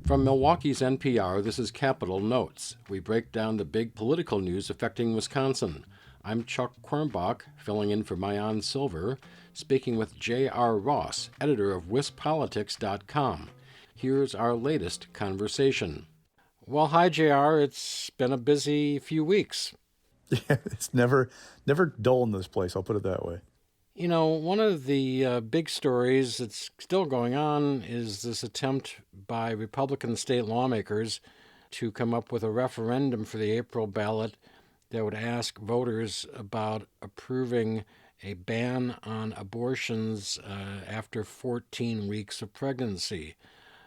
From Milwaukee's NPR, this is Capitol Notes. We break down the big political news affecting Wisconsin. I'm Chuck Quirmbach, filling in for Mayan Silver, speaking with J.R. Ross, editor of WisPolitics.com. Here's our latest conversation. Well, hi, J.R. It's been a busy few weeks. Yeah, it's never dull in this place, I'll put it that way. You know, one of the big stories that's still going on is this attempt by Republican state lawmakers to come up with a referendum for the April ballot that would ask voters about approving a ban on abortions after 14 weeks of pregnancy.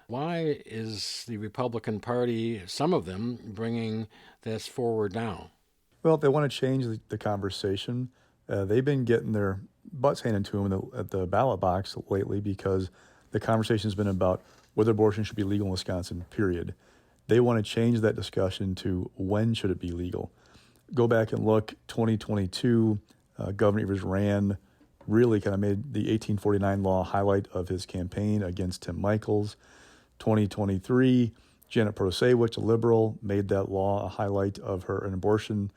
Why is the Republican Party, some of them, bringing this forward now? Well, they want to change the conversation. They've been getting their butts handed to them at the ballot box lately because the conversation has been about whether abortion should be legal in Wisconsin, period. They want to change that discussion to when should it be legal. Go back and look, 2022, Governor Evers ran, really kind of made the 1849 law a highlight of his campaign against Tim Michels. 2023, Janet Protasiewicz, a liberal, made that law a highlight of her, an abortion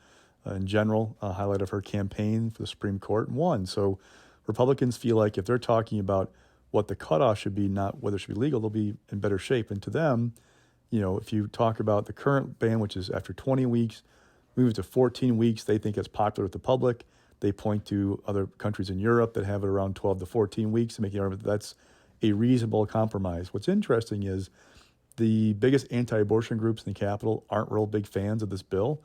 in general, a highlight of her campaign for the Supreme Court, and won. So Republicans feel like if they're talking about what the cutoff should be, not whether it should be legal, they'll be in better shape. And to them, you know, if you talk about the current ban, which is after 20 weeks, move to 14 weeks, they think it's popular with the public. They point to other countries in Europe that have it around 12 to 14 weeks to make the argument that that's a reasonable compromise. What's interesting is the biggest anti-abortion groups in the Capitol aren't real big fans of this bill.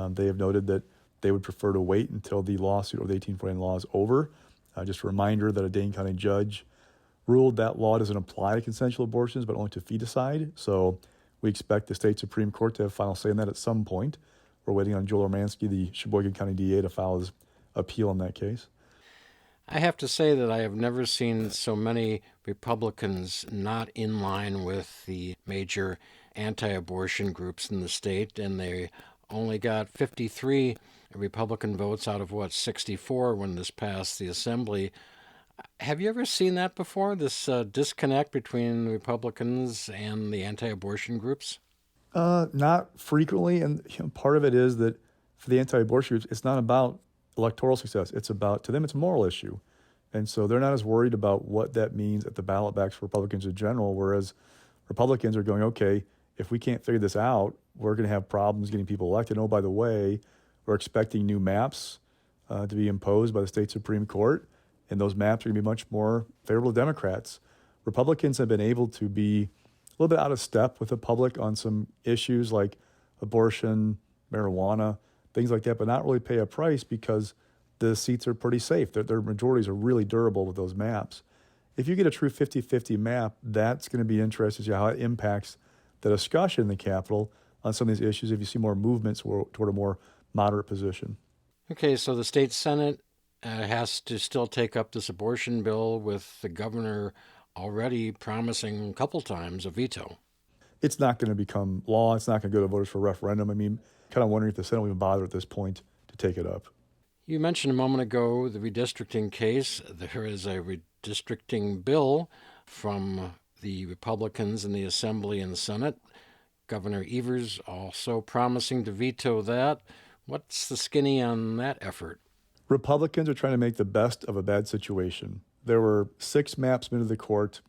They have noted that they would prefer to wait until the lawsuit or the 1849 law is over. Just a reminder that a Dane County judge ruled that law doesn't apply to consensual abortions, but only to feticide. So we expect the state Supreme Court to have final say on that at some point. We're waiting on Joel Romanski, the Sheboygan County DA, to file his appeal in that case. I have to say that I have never seen so many Republicans not in line with the major anti-abortion groups in the state, and they only got 53 Republican votes out of, 64 when this passed the Assembly. Have you ever seen that before, this disconnect between Republicans and the anti-abortion groups? Not frequently, and part of it is that for the anti-abortion groups, it's not about electoral success. It's about, to them, it's a moral issue. And so they're not as worried about what that means at the ballot box for Republicans in general, whereas Republicans are going, okay, if we can't figure this out, we're going to have problems getting people elected. Oh, by the way, we're expecting new maps to be imposed by the state Supreme Court, and those maps are going to be much more favorable to Democrats. Republicans have been able to be a little bit out of step with the public on some issues like abortion, marijuana, things like that, but not really pay a price because the seats are pretty safe. Their majorities are really durable with those maps. If you get a true 50-50 map, that's going to be interesting to see how it impacts the discussion in the Capitol on some of these issues if you see more movements toward a more moderate position. Okay, so the state Senate has to still take up this abortion bill with the governor already promising a couple times a veto. It's not going to become law. It's not going to go to voters for a referendum. I mean, kind of wondering if the Senate will even bother at this point to take it up. You mentioned a moment ago the redistricting case. There is a redistricting bill from the Republicans in the Assembly and the Senate. Governor Evers also promising to veto that. What's the skinny on that effort? Republicans are trying to make the best of a bad situation. There were 6 maps submitted to the court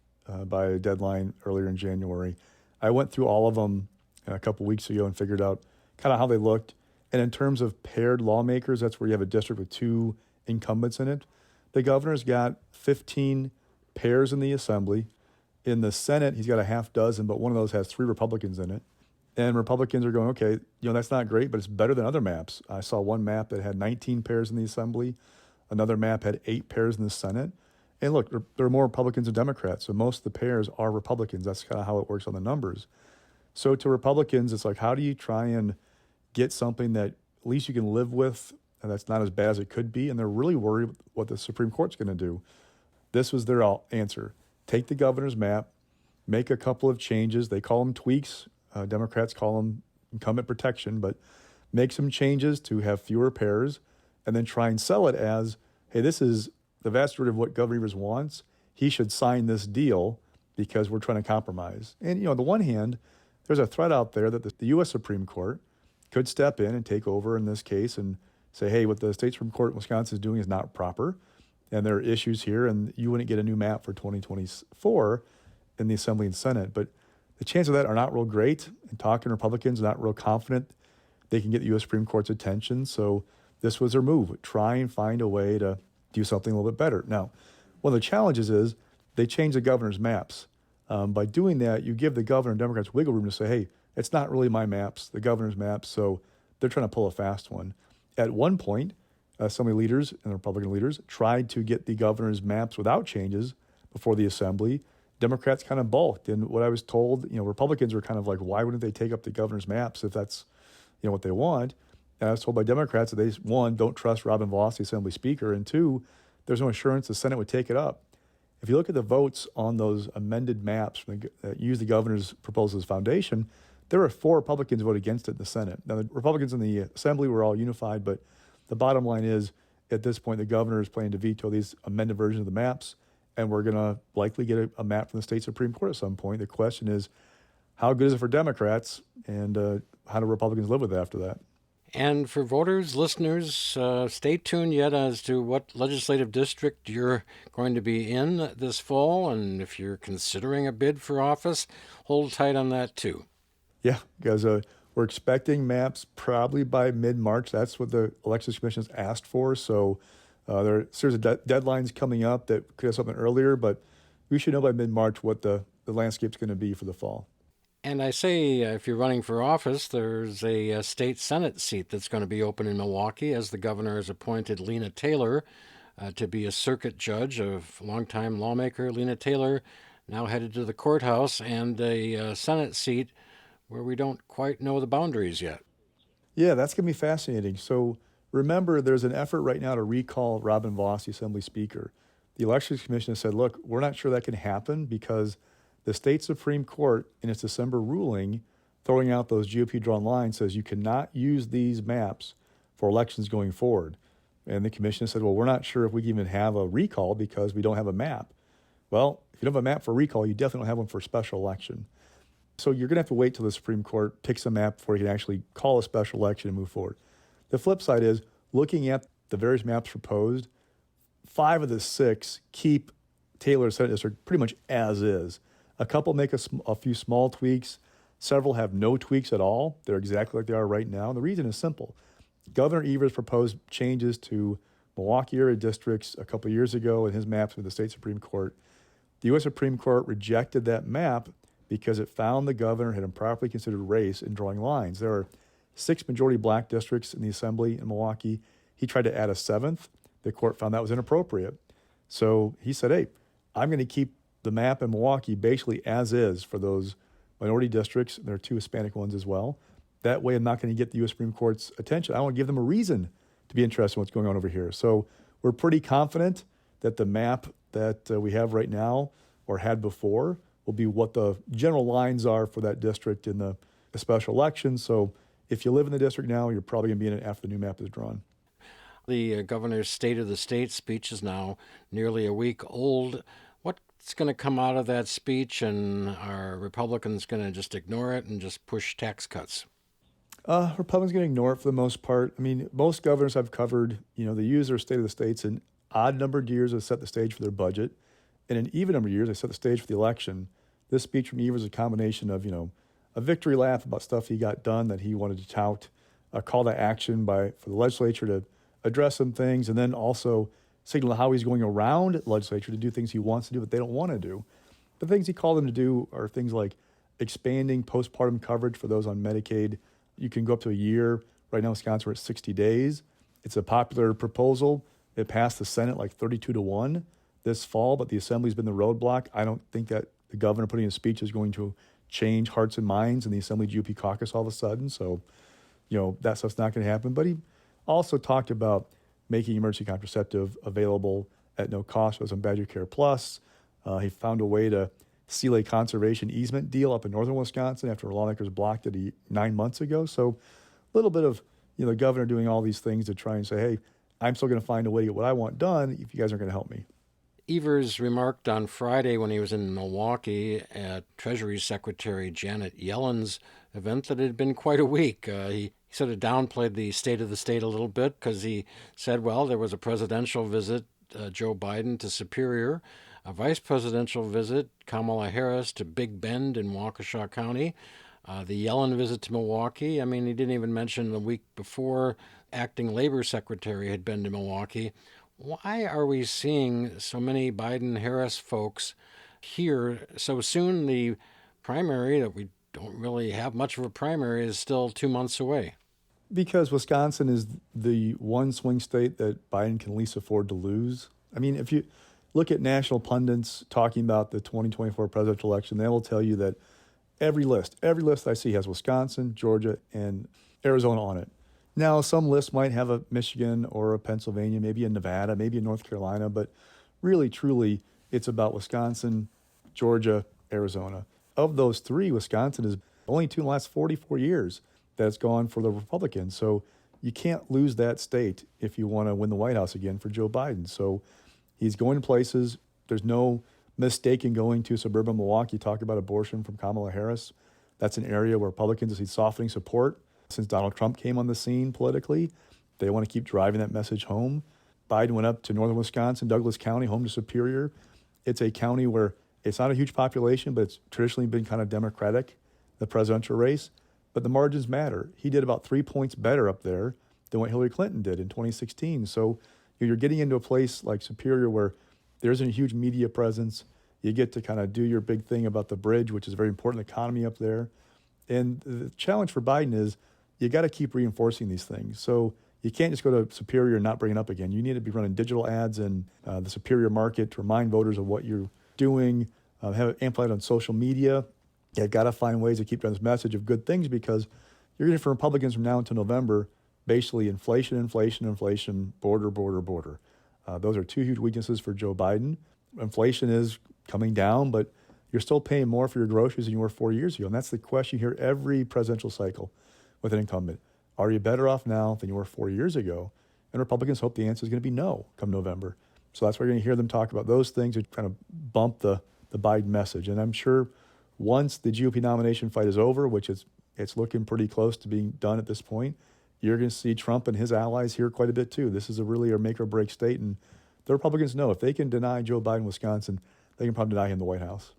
by a deadline earlier in January. I went through all of them a couple weeks ago and figured out kind of how they looked. And in terms of paired lawmakers, that's where you have a district with 2 incumbents in it. The governor's got 15 pairs in the Assembly. In the Senate, he's got a half dozen, but one of those has 3 Republicans in it. And Republicans are going, okay, that's not great, but it's better than other maps. I saw one map that had 19 pairs in the Assembly. Another map had 8 pairs in the Senate. And look, there are more Republicans than Democrats, so most of the pairs are Republicans. That's kind of how it works on the numbers. So to Republicans, it's like, how do you try and get something that at least you can live with and that's not as bad as it could be? And they're really worried what the Supreme Court's going to do. This was their answer. Take the governor's map, make a couple of changes. They call them tweaks. Democrats call them incumbent protection, but make some changes to have fewer pairs and then try and sell it as, hey, this is the vast majority of what Governor Evers wants. He should sign this deal, because we're trying to compromise. And, on the one hand, there's a threat out there that the U.S. Supreme Court could step in and take over in this case and say, hey, what the state Supreme Court in Wisconsin is doing is not proper, and there are issues here, and you wouldn't get a new map for 2024 in the Assembly and Senate. But the chances of that are not real great, and talking to Republicans, not real confident they can get the U.S. Supreme Court's attention. So this was their move, try and find a way to do something a little bit better. Now, one of the challenges is they changed the governor's maps. By doing that, you give the governor and Democrats wiggle room to say, hey, it's not really my maps, the governor's maps, so they're trying to pull a fast one. At one point, Assembly leaders and the Republican leaders tried to get the governor's maps without changes before the Assembly. Democrats kind of balked. And what I was told, Republicans were kind of like, why wouldn't they take up the governor's maps if that's, what they want? And I was told by Democrats that they, one, don't trust Robin Vos, the Assembly Speaker, and two, there's no assurance the Senate would take it up. If you look at the votes on those amended maps that use the governor's proposal as foundation, there were 4 Republicans vote against it in the Senate. Now, the Republicans in the Assembly were all unified, but the bottom line is, at this point, the governor is planning to veto these amended versions of the maps, and we're going to likely get a map from the state Supreme Court at some point. The question is, how good is it for Democrats, and how do Republicans live with it after that? And for voters, listeners, stay tuned yet as to what legislative district you're going to be in this fall. And if you're considering a bid for office, hold tight on that too. Yeah, because we're expecting maps probably by mid-March. That's what the Elections Commission has asked for. So there are a series of deadlines coming up that could have something earlier, but we should know by mid-March what the landscape's going to be for the fall. And I say, if you're running for office, there's a state Senate seat that's going to be open in Milwaukee, as the governor has appointed Lena Taylor to be a circuit judge, a longtime lawmaker. Lena Taylor now headed to the courthouse, and a Senate seat where we don't quite know the boundaries yet. Yeah, that's going to be fascinating. So remember, there's an effort right now to recall Robin Vos, the Assembly Speaker. The Elections Commission has said, look, we're not sure that can happen because the state Supreme Court, in its December ruling, throwing out those GOP-drawn lines, says you cannot use these maps for elections going forward. And the commission said, well, we're not sure if we can even have a recall because we don't have a map. Well, if you don't have a map for recall, you definitely don't have one for a special election. So you're going to have to wait till the Supreme Court picks a map before you can actually call a special election and move forward. The flip side is, looking at the various maps proposed, 5 of the 6 keep Taylor's Senate District pretty much as is. A couple make a few small tweaks. Several have no tweaks at all. They're exactly like they are right now. And the reason is simple. Governor Evers proposed changes to Milwaukee area districts a couple years ago in his maps with the state Supreme Court. The U.S. Supreme Court rejected that map because it found the governor had improperly considered race in drawing lines. There are 6 majority black districts in the Assembly in Milwaukee. He tried to add a 7th. The court found that was inappropriate. So he said, hey, I'm going to keep the map in Milwaukee basically as is for those minority districts. There are 2 Hispanic ones as well. That way I'm not going to get the U.S. Supreme Court's attention. I want to give them a reason to be interested in what's going on over here. So we're pretty confident that the map that we have right now or had before will be what the general lines are for that district in the special election. So if you live in the district now, you're probably going to be in it after the new map is drawn. The governor's State of the State speech is now nearly a week old. What's going to come out of that speech, and are Republicans going to just ignore it and just push tax cuts? Republicans going to ignore it for the most part. I mean, most governors I've covered, they use their State of the States in odd numbered years to set the stage for their budget. And in even numbered years, they set the stage for the election. This speech from Evers is a combination of, a victory lap about stuff he got done that he wanted to tout, a call to action for the legislature to address some things, and then also signal how he's going around the legislature to do things he wants to do but they don't want to do. The things he called them to do are things like expanding postpartum coverage for those on Medicaid. You can go up to a year. Right now, Wisconsin, we're at 60 days. It's a popular proposal. It passed the Senate like 32-1 this fall, but the Assembly's been the roadblock. I don't think that the governor putting in a speech is going to change hearts and minds in the Assembly GOP caucus all of a sudden. So, that stuff's not going to happen. But he also talked about making emergency contraceptive available at no cost. It was on Badger Care Plus. He found a way to seal a conservation easement deal up in northern Wisconsin after lawmakers blocked it 9 months ago. So a little bit of the governor doing all these things to try and say, hey, I'm still going to find a way to get what I want done if you guys aren't going to help me. Evers remarked on Friday when he was in Milwaukee at Treasury Secretary Janet Yellen's event that it had been quite a week. He sort of downplayed the state of the state a little bit because he said, well, there was a presidential visit, Joe Biden to Superior, a vice presidential visit, Kamala Harris to Big Bend in Waukesha County, the Yellen visit to Milwaukee. I mean, he didn't even mention the week before acting labor secretary had been to Milwaukee. Why are we seeing so many Biden-Harris folks here so soon? The primary that we don't really have much of a primary is still 2 months away. Because Wisconsin is the one swing state that Biden can least afford to lose. I mean, if you look at national pundits talking about the 2024 presidential election, they will tell you that every list I see has Wisconsin, Georgia, and Arizona on it. Now, some lists might have a Michigan or a Pennsylvania, maybe a Nevada, maybe a North Carolina, but really, truly, it's about Wisconsin, Georgia, Arizona. Of those three, Wisconsin is only two in the last 44 years that's gone for the Republicans. So you can't lose that state if you want to win the White House again for Joe Biden. So he's going places. There's no mistake in going to suburban Milwaukee. Talk about abortion from Kamala Harris. That's an area where Republicans see softening support since Donald Trump came on the scene politically. They want to keep driving that message home. Biden went up to northern Wisconsin, Douglas County, home to Superior. It's a county where it's not a huge population, but it's traditionally been kind of Democratic, the presidential race. But the margins matter. He did about 3 points better up there than what Hillary Clinton did in 2016. So you're getting into a place like Superior where there isn't a huge media presence. You get to kind of do your big thing about the bridge, which is a very important economy up there. And the challenge for Biden is you got to keep reinforcing these things. So you can't just go to Superior and not bring it up again. You need to be running digital ads in the Superior market to remind voters of what you're doing, have it amplified on social media. You got to find ways to keep driving this message of good things because you're going to, for Republicans from now until November, basically inflation, border. Those are two huge weaknesses for Joe Biden. Inflation is coming down, but you're still paying more for your groceries than you were 4 years ago. And that's the question you hear every presidential cycle with an incumbent. Are you better off now than you were 4 years ago? And Republicans hope the answer is going to be no come November. So that's why you're going to hear them talk about those things to kind of bump the Biden message. And I'm sure once the GOP nomination fight is over, which it's looking pretty close to being done at this point, you're going to see Trump and his allies here quite a bit too. This is a really a make or break state. And the Republicans know if they can deny Joe Biden Wisconsin, they can probably deny him the White House.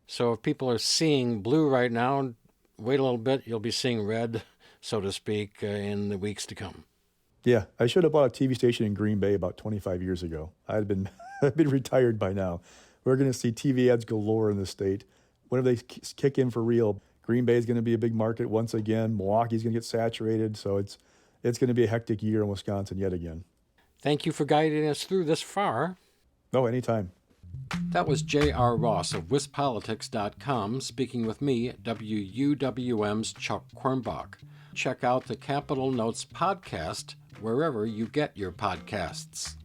So if people are seeing blue right now, wait a little bit, you'll be seeing red, so to speak, in the weeks to come. Yeah, I should have bought a TV station in Green Bay about 25 years ago. I'd been retired by now. We're going to see TV ads galore in the state. Whenever they kick in for real, Green Bay is going to be a big market once again. Milwaukee's going to get saturated, so it's going to be a hectic year in Wisconsin yet again. Thank you for guiding us through this far. No, anytime. That was J.R. Ross of WisPolitics.com speaking with me, WUWM's Chuck Quirmbach. Check out the Capitol Notes podcast wherever you get your podcasts.